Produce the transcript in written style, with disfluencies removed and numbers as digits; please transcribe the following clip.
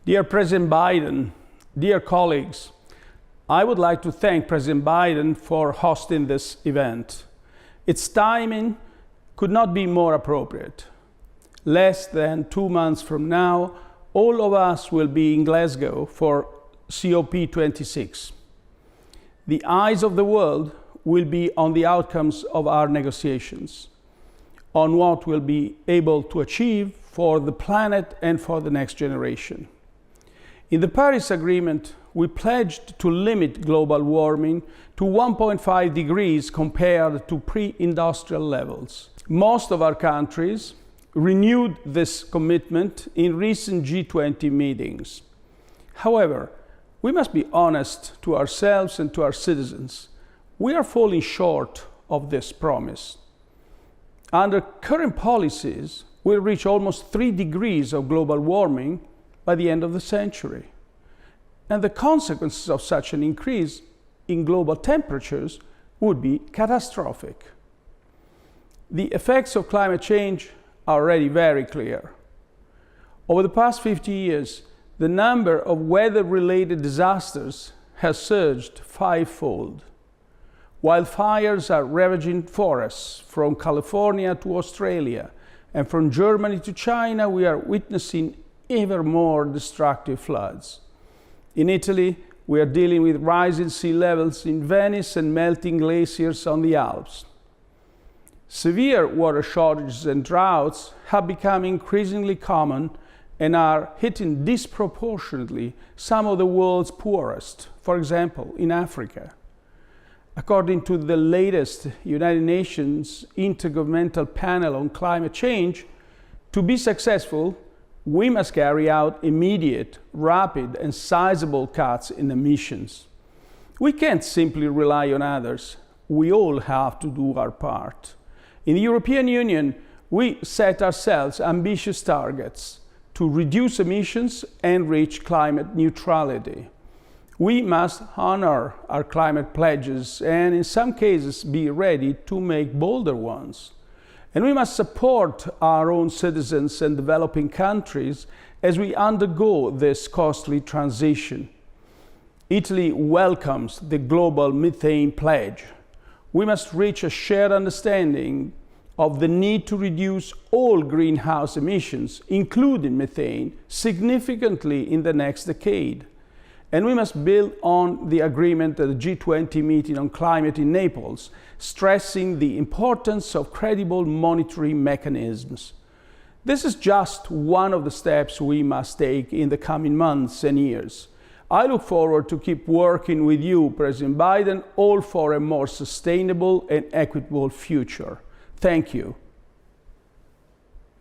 Dear President Biden, dear colleagues, I would like to thank President Biden for hosting this event. Its timing could not be more appropriate. Less than 2 months from now, all of us will be in Glasgow for COP26. The eyes of the world will be on the outcomes of our negotiations, on what we'll be able to achieve for the planet and for the next generation. In the Paris Agreement, we pledged to limit global warming to 1.5 degrees compared to pre-industrial levels. Most of our countries renewed this commitment in recent G20 meetings. However, we must be honest to ourselves and to our citizens. We are falling short of this promise. Under current policies, we'll reach almost 3 degrees of global warming by the end of the century. And the consequences of such an increase in global temperatures would be catastrophic. The effects of climate change are already very clear. Over the past 50 years, the number of weather-related disasters has surged 5-fold. Wildfires are ravaging forests from California to Australia, and from Germany to China, we are witnessing ever more destructive floods. In Italy, we are dealing with rising sea levels in Venice and melting glaciers on the Alps. Severe water shortages and droughts have become increasingly common and are hitting disproportionately some of the world's poorest, for example, in Africa. According to the latest United Nations Intergovernmental Panel on Climate Change, to be successful, we must carry out immediate, rapid, and sizable cuts in emissions. We can't simply rely on others. We all have to do our part. In the European Union, we set ourselves ambitious targets to reduce emissions and reach climate neutrality. We must honor our climate pledges and, in some cases, be ready to make bolder ones. And we must support our own citizens and developing countries as we undergo this costly transition. Italy welcomes the global methane pledge. We must reach a shared understanding of the need to reduce all greenhouse emissions, including methane, significantly in the next decade. And we must build on the agreement at the G20 meeting on climate in Naples, stressing the importance of credible monitoring mechanisms. This is just one of the steps we must take in the coming months and years. I look forward to keep working with you, President Biden, all for a more sustainable and equitable future. Thank you.